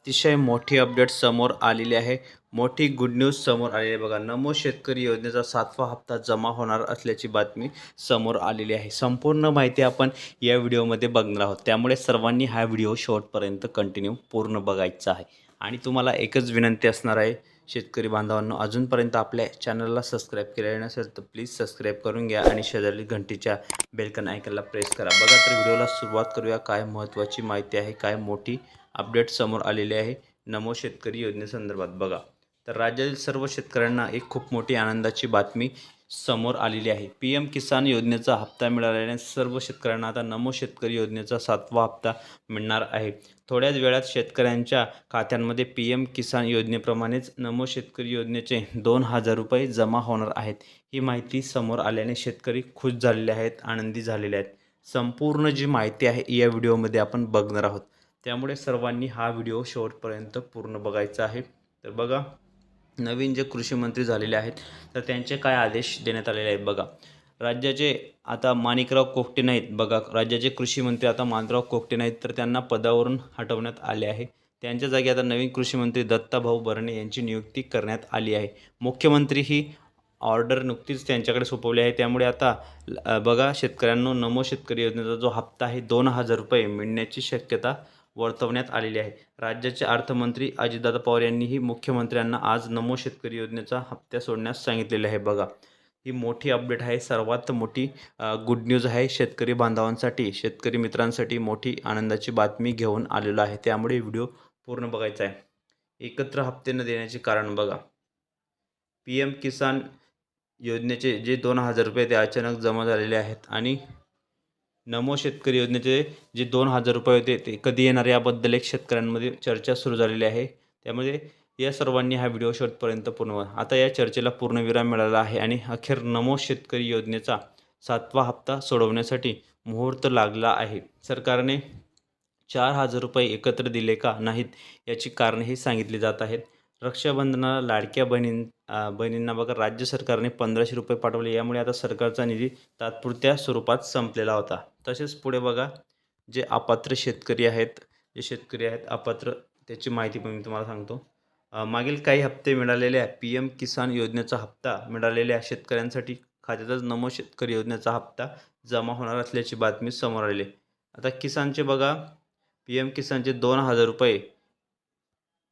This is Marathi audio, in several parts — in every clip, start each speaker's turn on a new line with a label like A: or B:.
A: अतिशय मोठी अपडेट समोर आलेली आहे. मोठी गुड न्यूज समोर आलेली आहे बघा. नमो शेतकरी योजनेचा 7वा हप्ता जमा होणार असल्याची बातमी समोर आलेली आहे. संपूर्ण माहिती आपण या व्हिडिओमध्ये बघणार आहोत. त्यामुळे सर्वांनी हा व्हिडिओ शेवटपर्यंत कंटिन्यू पूर्ण बघायचा आहे. आणि तुम्हाला एकच विनंती असणार आहे शेतकरी बांधवांनो, अजूनपर्यंत आपल्या चॅनलला सबस्क्राईब केलेले नसेल तर प्लीज सबस्क्राईब करून घ्या आणि शेजारी घंटीच्या बेलकन आयकनला प्रेस करा. बघा तर व्हिडिओला सुरुवात करूया. काय महत्त्वाची माहिती आहे, काय मोठी अपडेट समोर आलेले आहे नमो शेतकरी योजनेसंदर्भात बघा. तर राज्यातील सर्व शेतकऱ्यांना एक खूप मोठी आनंदाची बातमी समोर आलेली आहे. PM किसान योजनेचा हप्ता मिळाल्याने सर्व शेतकऱ्यांना आता नमो शेतकरी योजनेचा 7वा हप्ता मिळणार आहे. थोड्याच वेळात शेतकऱ्यांच्या खात्यांमध्ये PM किसान योजनेप्रमाणेच नमो शेतकरी योजनेचे 2,000 रुपये जमा होणार आहेत. ही माहिती समोर आल्याने शेतकरी खुश झालेले आहेत, आनंदी झालेले आहेत. संपूर्ण जी माहिती आहे या व्हिडिओमध्ये आपण बघणार आहोत. त्यामुळे सर्वांनी हा व्हिडिओ शेवटपर्यंत पूर्ण बघायचा आहे. तर बघा, नवीन जे कृषी मंत्री झालेले आहेत तर त्यांचे काय आदेश देण्यात आलेले आहेत बघा. राज्याचे आता माणिकराव कोकटे नाहीत बघा. राज्याचे कृषी मंत्री आता माणिकराव कोकटे नाहीत, तर त्यांना पदावरून हटवण्यात आले आहे. त्यांच्या जागी आता नवीन कृषी मंत्री दत्ताभाऊ भरणे यांची नियुक्ती करण्यात आली आहे. मुख्यमंत्री ही ऑर्डर नुकतीच त्यांच्याकडे सोपवली आहे. त्यामुळे आता बघा शेतकऱ्यांनो, नमो शेतकरी योजनेचा जो हप्ता आहे 2,000 रुपये मिळण्याची शक्यता वर्तवण्यात आलेली आहे. राज्याचे अर्थमंत्री अजितदादा पवार यांनीही मुख्यमंत्र्यांना आज नमो शेतकरी योजनेचा हप्ता सोडण्यास सांगितलेले आहे बघा. ही मोठी अपडेट आहे, सर्वात मोठी गुड न्यूज आहे शेतकरी बांधवांसाठी, शेतकरी मित्रांसाठी मोठी आनंदाची बातमी घेऊन आलेलो आहे. त्यामुळे व्हिडिओ पूर्ण बघायचा आहे. एकत्र हप्ते न देण्याचे कारण बघा. PM किसान योजनेचे जे 2,000 रुपये ते अचानक जमा झालेले आहेत आणि नमो शेतकरी योजनेचे जे 2,000 रुपये होते ते कधी येणार याबद्दल एक शेतकऱ्यांमध्ये चर्चा सुरू झालेली आहे. त्यामुळे या सर्वांनी हा व्हिडिओ शेवटपर्यंत पूर्ण बघा. आता या चर्चेला पूर्णविराम मिळाला आहे आणि अखेर नमो शेतकरी योजनेचा 7वा हप्ता सोडवण्यासाठी मुहूर्त लागला आहे. सरकारने 4,000 रुपये एकत्र दिले का नाहीत याची कारणेही सांगितली जात आहेत. रक्षाबंधनाला लाडक्या बहिणींना बघा राज्य सरकारने 1,500 रुपये पाठवले. यामुळे आता सरकारचा निधी तात्पुरत्या स्वरूपात संपलेला होता. तसेच पुढे बघा, जे अपात्र शेतकरी आहेत, अपात्र, त्याची माहिती पण मी तुम्हाला सांगतो. मागील काही हप्ते मिळालेल्या PM किसान योजनेचा हप्ता मिळालेल्या शेतकऱ्यांसाठी खात्यातच नमो शेतकरी योजनेचा हप्ता जमा होणार असल्याची बातमी समोर आली. आता किसानचे बघा, PM किसानचे 2,000 रुपये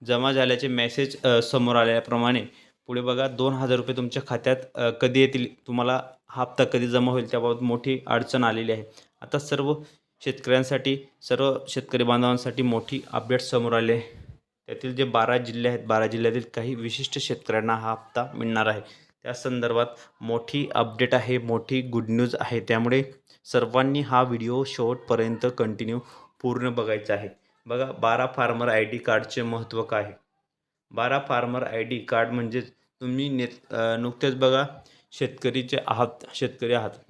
A: जमा झाल्याचे मेसेज समोर आल्याप्रमाणे पुढे बघा 2,000 रुपये तुमच्या खात्यात कधी येतील, तुम्हाला हप्ता कधी जमा होईल त्याबाबत मोठी अडचण आलेली आहे. आता सर्व शेतकऱ्यांसाठी, सर्व शेतकरी बांधवांसाठी मोठी अपडेट समोर आली आहे. त्यातील जे 12 जिल्हे आहेत, 12 जिल्ह्यातील काही विशिष्ट शेतकऱ्यांना हा हप्ता मिळणार आहे. त्या संदर्भात मोठी अपडेट आहे, मोठी गुड न्यूज आहे. त्यामुळे सर्वांनी हा व्हिडिओ शेवटपर्यंत कंटिन्यू पूर्ण बघायचा आहे. बघा, 12 फार्मर ID कार्डचे महत्त्व काय आहे. 12 फार्मर ID कार्ड म्हणजे तुम्ही नुकतेच बघा शेतकरी आहात,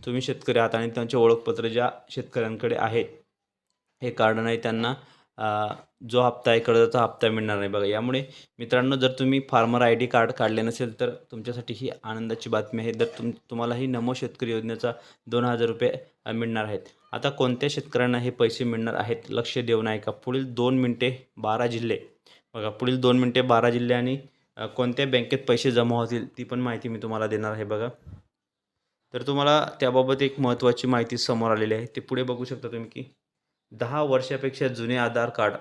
A: तुम्ही शेतकरी आहात आणि त्यांचे ओळखपत्र ज्या शेतकऱ्यांकडे आहे हे कार्ड नाही त्यांना जो हप्ता आहे कर्जाचा हप्ता मिळणार नाही बघा. यामुळे मित्रांनो, जर तुम्ही फार्मर ID कार्ड काढले नसेल तर तुमच्यासाठी ही आनंदाची बातमी आहे. तर तुम्हालाही नमो शेतकरी योजनेचा 2,000 रुपये मिळणार आहेत. आता कोणत्या शेतकऱ्यांना हे पैसे मिळणार आहेत लक्ष देऊन ऐका. पुढील 2 मिनिटे 12 जिल्हे बघा. पुढील 2 मिनिटे 12 जिल्हे आणि कोणत्या बँकेत पैसे जमा होतील ती पण माहिती मी तुम्हाला देणार आहे बघा. तर तुम्हाला त्याबाबत एक महत्त्वाची माहिती समोर आलेली आहे, ते पुढे बघू शकता तुम्ही की 10 वर्षापेक्षा जुने आधार कार्ड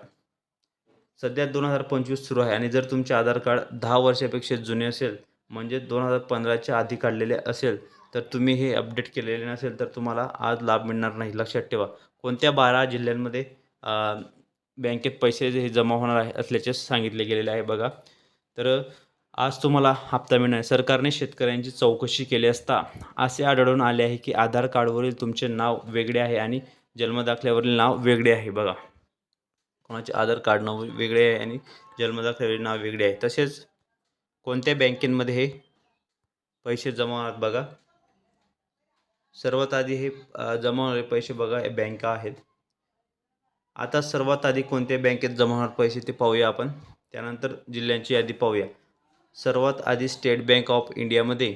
A: सध्या 2025 सुरू आहे आणि जर तुमचे आधार कार्ड 10 वर्षापेक्षा जुने असेल, म्हणजे 2015च्या आधी काढलेले असेल, तर तुम्ही हे अपडेट केलेले नसेल तर तुम्हाला आज लाभ मिळणार नाही. लक्षात ठेवा. कोणत्या 12 जिल्ह्यांमध्ये बँकेत पैसे हे जमा होणार आहे असल्याचे सांगितले गेलेले आहे बघा. तर आज तुम्हाला हप्ता मिळणार. सरकारने शेतकऱ्यांची चौकशी केली असता असे आढळून आले आहे की आधार कार्डवरील तुमचे नाव वेगळे आहे आणि जन्मदाखल्यावरील नाव वेगळे आहे बघा. कोणाचे आधार कार्ड नाव वेगळे आहे आणि जन्मदाखल्यावरील नाव वेगळे आहे. तसेच कोणत्या बँकेमध्ये हे पैसे जमा होणार बघा. सर्वात आधी हे जमा होणारे पैसे बघा, हे बँका आहेत. आता सर्वात आधी कोणत्या बँकेत जमा होणार पैसे ते पाहूया आपण. त्यानंतर जिल्ह्यांची यादी पाहूया. सर्वात आधी स्टेट बँक ऑफ इंडियामध्ये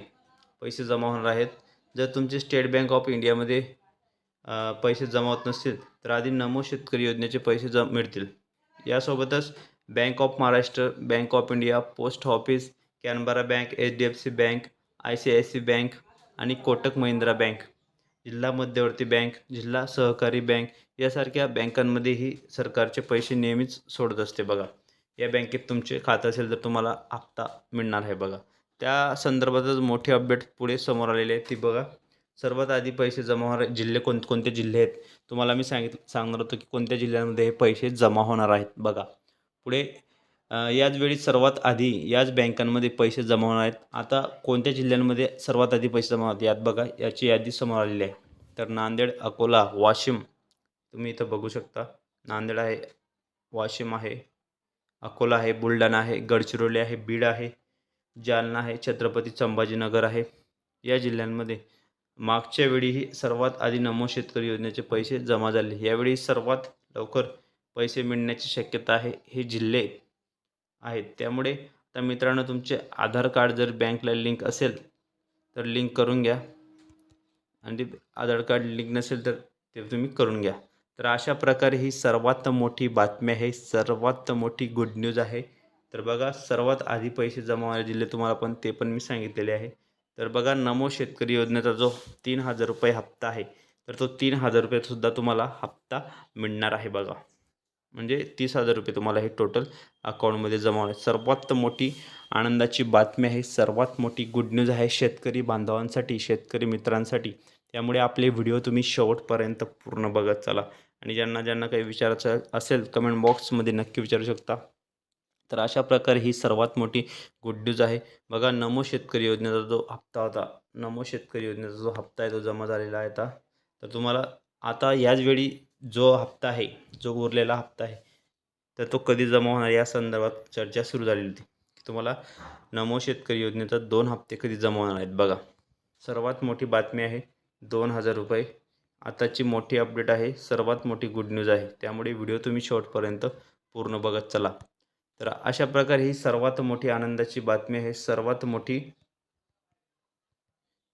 A: पैसे जमा होणार आहेत. जर तुमचे स्टेट बँक ऑफ इंडियामध्ये पैसे जमा होत नसतील तर आधी नमो शेतकरी योजनेचे पैसे मिळतील. यासोबतच bank of Maharashtra, bank of India, post office, Canberra bank, HDFC bank, ICICI bank आणि कोटक महिंद्रा बँक, जिल्हा मध्यवर्ती बँक, जिल्हा सहकारी बँक यासारख्या बँकांमध्येही सरकारचे पैसे नेहमीच सोडत असते बघा. या बँकेत तुमचे खाते असेल तर तुम्हाला हप्ता मिळणार आहे बघा. त्या संदर्भातच मोठी अपडेट पुढे समोर आलेली आहे ती बघा. सर्वात आधी पैसे जमा होणारे जिल्हे कोणते जिल्हे आहेत तुम्हाला मी सांगणार होतो की कोणत्या जिल्ह्यांमध्ये हे पैसे जमा होणार आहेत बघा. पुढे याच वेळी सर्वात आधी याच बँकांमध्ये पैसे जमा होणार आहेत. आता कोणत्या जिल्ह्यांमध्ये सर्वात आधी पैसे जमा होतात यात बघा, याची यादी समोर आलेली आहे. तर नांदेड, अकोला, वाशिम तुम्ही इथं बघू शकता. नांदेड आहे, वाशिम आहे, अकोला आहे, बुलढाणा आहे, गडचिरोली आहे, बीड आहे, जालना आहे, छत्रपती संभाजीनगर आहे. या जिल्ह्यांमध्ये मागच्या वेळीही सर्वात आधी नमो शेतकरी योजनेचे पैसे जमा झाले. यावेळी सर्वात लवकर पैसे मिळण्याची शक्यता आहे. हे जिल्हे आहेत. त्यामुळे आता मित्रांनो तुमचे आधार कार्ड जर बँकला लिंक असेल तर लिंक करून घ्या आणि आधार कार्ड लिंक नसेल तर ते तुम्ही करून घ्या. तर अशा प्रकारे ही सर्वात मोठी बातमी आहे, सर्वात मोठी गुड न्यूज आहे. तर बघा सर्वात आधी पैसे जमा होणारे जिल्हे तुम्हाला पण ते पण मी सांगितलेले आहे. तर बघा नमो शेतकरी योजनेचा जो 3,000 रुपये हप्ता आहे तर तो 3,000 रुपयेसुद्धा तुम्हाला हप्ता मिळणार आहे बघा. म्हणजे 30,000 रुपये तुम्हाला हे टोटल अकाउंटमध्ये जमा होणार. सर्वात मोठी आनंदाची बातमी आहे, सर्वात मोठी गुड न्यूज आहे शेतकरी बांधवांसाठी, शेतकरी मित्रांसाठी. त्यामुळे आपले व्हिडिओ तुम्ही शेवटपर्यंत पूर्ण बघत चला आणि ज्यांना काही विचारायचं असेल कमेंट बॉक्समध्ये नक्की विचारू शकता. तर अशा प्रकारे ही सर्वात मोठी गुड न्यूज आहे बघा. नमो शेतकरी योजनेचा जो हप्ता होता, नमो शेतकरी योजनेचा जो हप्ता आहे तो जमा झालेला आहे आता. तर तुम्हाला आता याच वेळी जो हप्ता आहे, जो उरलेला हप्ता आहे तर तो कधी जमा होणार या संदर्भात चर्चा सुरू झालेली होती. तुम्हाला नमो शेतकरी योजनेचा 2 हप्ते कधी जमा होणार आहेत बघा. सर्वात मोठी बातमी आहे 2,000 रुपये. आताची मोठी अपडेट आहे, सर्वात मोठी गुड न्यूज आहे. त्यामुळे व्हिडिओ तुम्ही शेवटपर्यंत पूर्ण बघत चला. तर अशा प्रकारे ही सर्वात मोठी आनंदाची बातमी आहे, सर्वात मोठी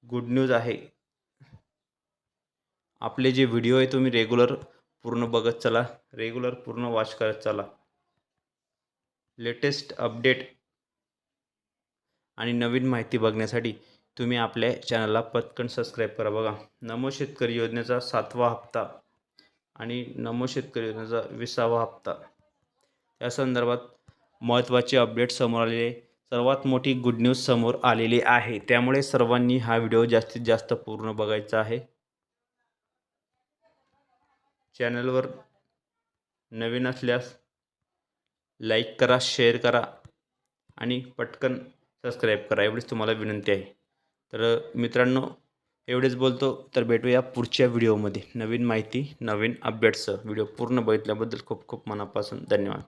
A: गुड न्यूज आहे. आपले जे व्हिडिओ आहे तुम्ही रेग्युलर पूर्ण बघत चला, रेग्युलर पूर्ण वॉच करत चला. लेटेस्ट अपडेट आणि नवीन माहिती बघण्यासाठी तुम्ही आपल्या चॅनलला पटकन सबस्क्राईब करा बघा. नमो शेतकरी योजनेचा 7वा हप्ता आणि नमो शेतकरी योजनेचा 20वा हप्ता या संदर्भात महत्त्वाचे अपडेट समोर आलेले, सर्वात मोठी गुड न्यूज समोर आलेली आहे. त्यामुळे सर्वांनी हा व्हिडिओ जास्तीत जास्त पूर्ण बघायचा आहे. चॅनलवर नवीन असल्यास लाईक करा, शेअर करा आणि पटकन सबस्क्राईब करा, एवढीच तुम्हाला विनंती आहे. तर मित्रांनो एवढेच बोलतो, तर भेटूया पुढच्या व्हिडिओमध्ये नवीन माहिती नवीन अपडेट्ससह. व्हिडिओ पूर्ण बघितल्याबद्दल खूप खूप मनापासून धन्यवाद.